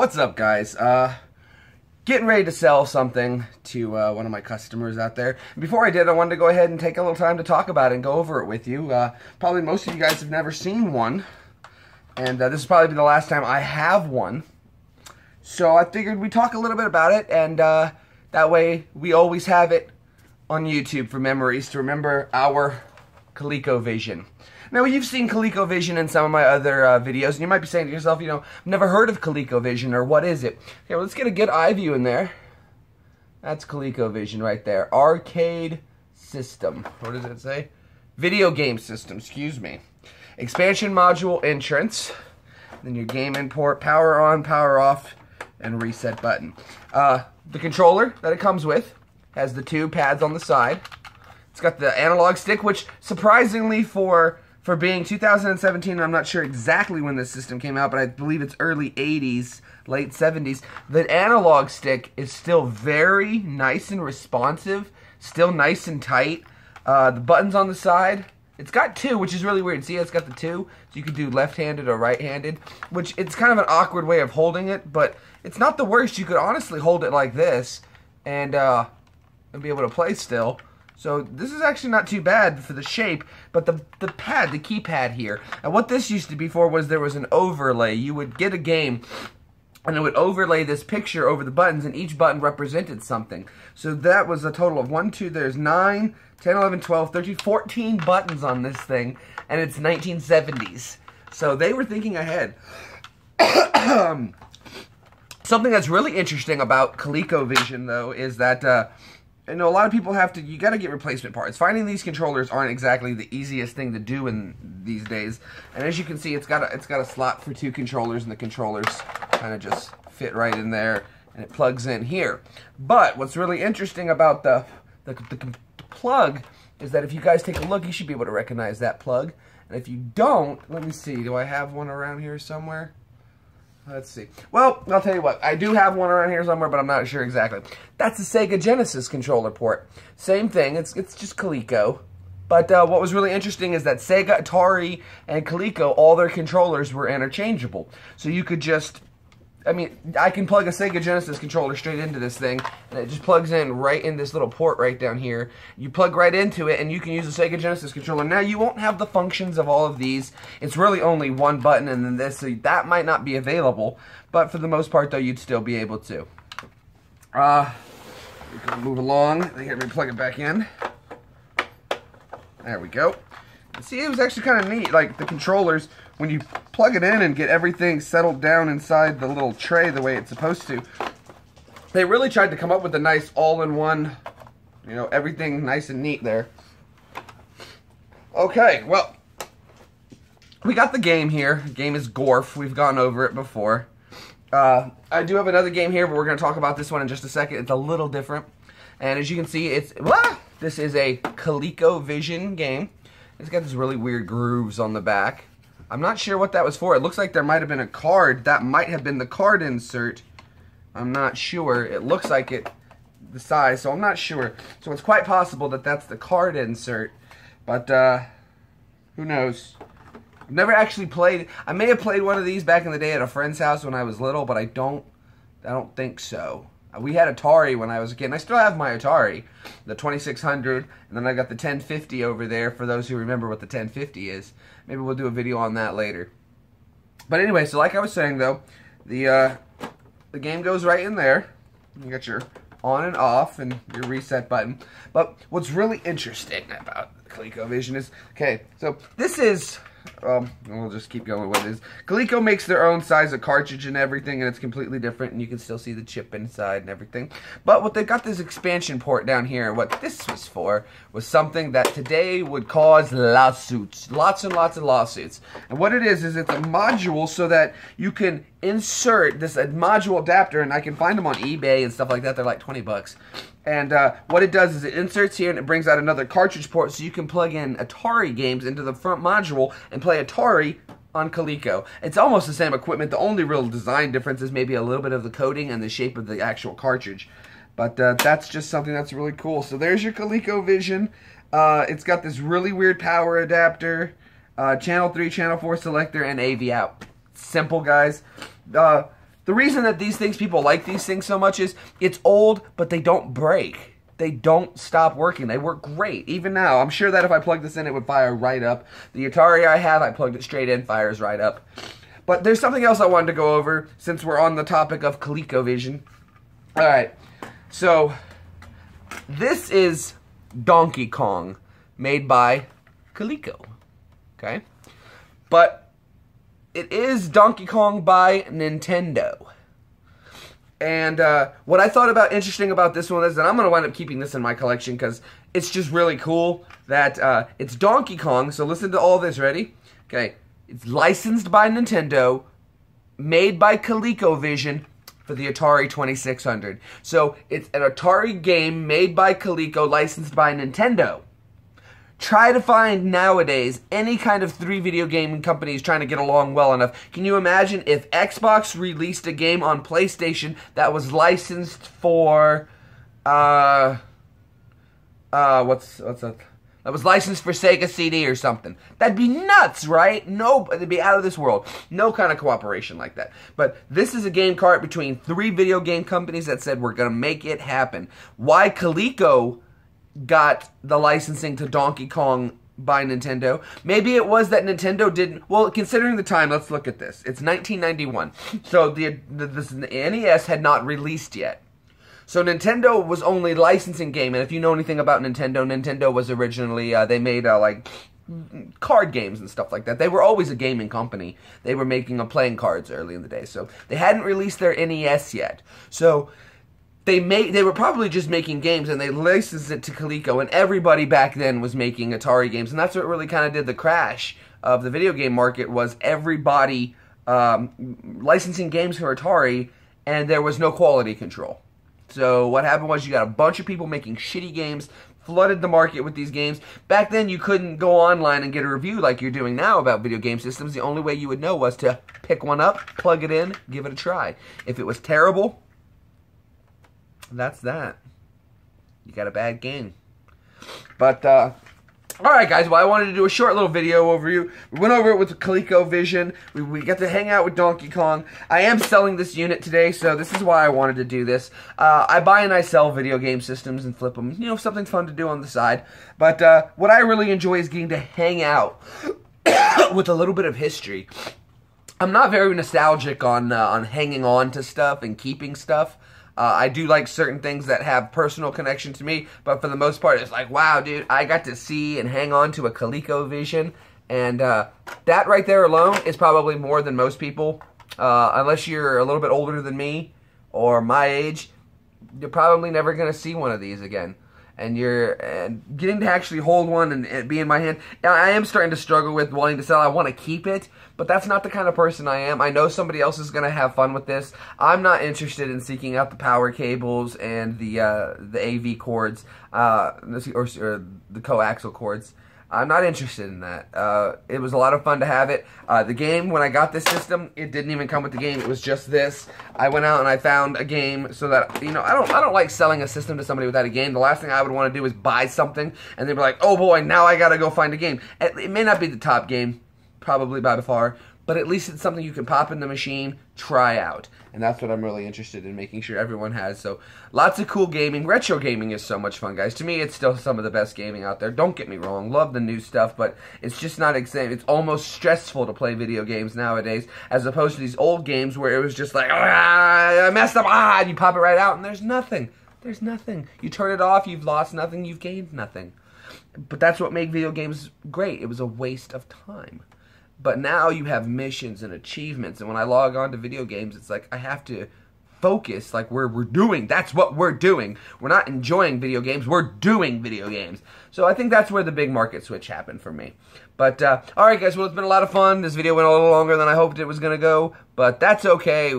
What's up, guys? Getting ready to sell something to one of my customers out there. Before I did, I wanted to go ahead and take a little time to talk about it and go over it with you. Probably most of you guys have never seen one, and this is probably the last time I have one. So I figured we'd talk a little bit about it, and that way we always have it on YouTube for memories to remember our ColecoVision. Now, you've seen ColecoVision in some of my other videos, and you might be saying to yourself, you know, I've never heard of ColecoVision, or what is it? Okay, well, let's get a good eye view in there. That's ColecoVision right there. Arcade system. What does it say? Video game system, excuse me. Expansion module entrance. Then your game import, power on, power off, and reset button. The controller that it comes with has the two pads on the side. It's got the analog stick, which surprisingly for being 2017, and I'm not sure exactly when this system came out, but I believe it's early 80s, late 70s, the analog stick is still very nice and responsive, still nice and tight. The buttons on the side, it's got two, which is really weird. See, it's got the two, so you could do left-handed or right-handed, which it's kind of an awkward way of holding it, but it's not the worst. You could honestly hold it like this and be able to play still. So this is actually not too bad for the shape, but the pad, the keypad here, and what this used to be for was there was an overlay. You would get a game, and it would overlay this picture over the buttons, and each button represented something. So that was a total of 1, 2, there's 9, 10, 11, 12, 13, 14 buttons on this thing, and it's 1970s. So they were thinking ahead. Something that's really interesting about ColecoVision, though, is that I know a lot of people you gotta get replacement parts. Finding these controllers aren't exactly the easiest thing to do in these days. And as you can see, it's got a slot for two controllers, and the controllers kind of just fit right in there, and it plugs in here. But what's really interesting about the plug is that if you guys take a look, you should be able to recognize that plug. And if you don't, let me see, do I have one around here somewhere? Let's see. Well, I'll tell you what. I do have one around here somewhere, but I'm not sure exactly. That's the Sega Genesis controller port. Same thing. It's just Coleco. But what was really interesting is that Sega, Atari, and Coleco, all their controllers were interchangeable. So you could just... I mean, I can plug a Sega Genesis controller straight into this thing, and it just plugs in right in this little port right down here. You plug right into it, and you can use a Sega Genesis controller. Now, you won't have the functions of all of these. It's really only one button and then this, so that might not be available. But for the most part, though, you'd still be able to. We can move along. Here, let me plug it back in. There we go. See, it was actually kind of neat, like the controllers, when you plug it in and get everything settled down inside the little tray the way it's supposed to, they really tried to come up with a nice all-in-one, you know, everything nice and neat there. Okay, well, we got the game here. The game is Gorf. We've gone over it before. I do have another game here, but we're going to talk about this one in just a second. It's a little different. And as you can see, this is a ColecoVision game. It's got these really weird grooves on the back. I'm not sure what that was for. It looks like there might have been a card. That might have been the card insert. I'm not sure. It looks like the size, so I'm not sure. So it's quite possible that that's the card insert. But, who knows? I've never actually played. I may have played one of these back in the day at a friend's house when I was little, but I don't think so. We had Atari when I was a kid, and I still have my Atari, the 2600, and then I got the 1050 over there for those who remember what the 1050 is. Maybe we'll do a video on that later. But anyway, so like I was saying though, the game goes right in there. You got your on and off and your reset button. But what's really interesting about ColecoVision is, okay, so this is... we'll just keep going with this. Coleco makes their own size of cartridge and everything, and it's completely different, and you can still see the chip inside and everything. But what they got this expansion port down here, and what this was for, was something that today would cause lawsuits. Lots and lots of lawsuits. And what it is it's a module so that you can insert this module adapter, and I can find them on eBay and stuff like that. They're like 20 bucks. And what it does is it inserts here and it brings out another cartridge port so you can plug in Atari games into the front module and play Atari on Coleco. It's almost the same equipment. The only real design difference is maybe a little bit of the coating and the shape of the actual cartridge. But that's just something that's really cool. So there's your ColecoVision. It's got this really weird power adapter, channel 3, channel 4 selector, and AV out. Simple, guys. the reason that these things, people like these things so much is it's old, but they don't break. They don't stop working. They work great. Even now, I'm sure that if I plug this in, it would fire right up. The Atari I have, I plugged it straight in, fires right up. But there's something else I wanted to go over since we're on the topic of ColecoVision. Alright, so this is Donkey Kong, made by Coleco. Okay? But it is Donkey Kong by Nintendo. And what I thought about interesting about this one is that I'm going to wind up keeping this in my collection because it's just really cool that it's Donkey Kong. So listen to all this. Ready? Okay. It's licensed by Nintendo, made by ColecoVision for the Atari 2600. So it's an Atari game made by Coleco, licensed by Nintendo. Try to find nowadays any kind of 3 video gaming companies trying to get along well enough. Can you imagine if Xbox released a game on PlayStation that was licensed for what's that? That was licensed for Sega CD or something. That'd be nuts, right? No, it'd be out of this world. No kind of cooperation like that. But this is a game cart between 3 video game companies that said we're gonna make it happen. Why Coleco got the licensing to Donkey Kong by Nintendo? Maybe it was that Nintendo didn't... Well, considering the time, let's look at this. It's 1991. So the NES had not released yet. So Nintendo was only licensing game. And if you know anything about Nintendo, Nintendo was originally... they made, like, card games and stuff like that. They were always a gaming company. They were making playing cards early in the day. So they hadn't released their NES yet. So... They were probably just making games, and they licensed it to Coleco, and everybody back then was making Atari games, and that's what really kind of did the crash of the video game market, was everybody licensing games for Atari, and there was no quality control. So what happened was you got a bunch of people making shitty games, flooded the market with these games. Back then, you couldn't go online and get a review like you're doing now about video game systems. The only way you would know was to pick one up, plug it in, give it a try. If it was terrible... that's that. You got a bad game. But, alright guys, well I wanted to do a short little video overview. We went over it with the ColecoVision. We got to hang out with Donkey Kong. I am selling this unit today, so this is why I wanted to do this. I buy and I sell video game systems and flip them. You know, something fun to do on the side. But, what I really enjoy is getting to hang out with a little bit of history. I'm not very nostalgic on hanging on to stuff and keeping stuff. I do like certain things that have personal connection to me, but for the most part, it's like, wow, dude, I got to see and hang on to a ColecoVision, and that right there alone is probably more than most people. Unless you're a little bit older than me or my age, you're probably never going to see one of these again. And getting to actually hold one and be in my hand. Now, I am starting to struggle with wanting to sell. I want to keep it, but that's not the kind of person I am. I know somebody else is going to have fun with this. I'm not interested in seeking out the power cables and the AV cords, or the coaxial cords. I'm not interested in that. It was a lot of fun to have it. The game, when I got this system, it didn't even come with the game. It was just this. I went out and I found a game so that, you know, I don't like selling a system to somebody without a game. The last thing I would want to do is buy something and they'd be like, oh boy, now I gotta go find a game. It may not be the top game, probably by far, but at least it's something you can pop in the machine, try out. And that's what I'm really interested in, making sure everyone has. So, lots of cool gaming. Retro gaming is so much fun, guys. To me, it's still some of the best gaming out there. Don't get me wrong. Love the new stuff, but it's just not exciting. It's almost stressful to play video games nowadays, as opposed to these old games where it was just like, I messed up, and you pop it right out, and there's nothing. There's nothing. You turn it off, you've lost nothing, you've gained nothing. But that's what made video games great. It was a waste of time. But now you have missions and achievements, and when I log on to video games, it's like I have to focus, like we're doing. That's what we're doing. We're not enjoying video games, we're doing video games. So I think that's where the big market switch happened for me. But, alright guys, well it's been a lot of fun. This video went a little longer than I hoped it was going to go, but that's okay.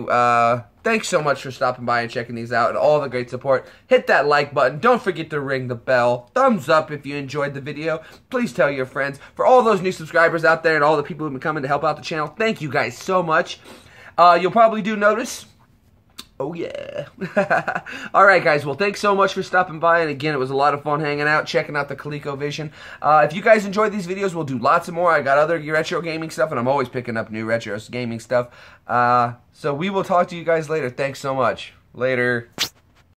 Thanks so much for stopping by and checking these out and all the great support. Hit that like button. Don't forget to ring the bell. Thumbs up if you enjoyed the video. Please tell your friends. For all those new subscribers out there and all the people who've been coming to help out the channel, thank you guys so much. You'll probably do notice Oh, yeah. All right, guys. Well, thanks so much for stopping by. And again, it was a lot of fun hanging out, checking out the ColecoVision. If you guys enjoyed these videos, we'll do lots of more. I got other retro gaming stuff, and I'm always picking up new retro gaming stuff. So we will talk to you guys later. Thanks so much. Later.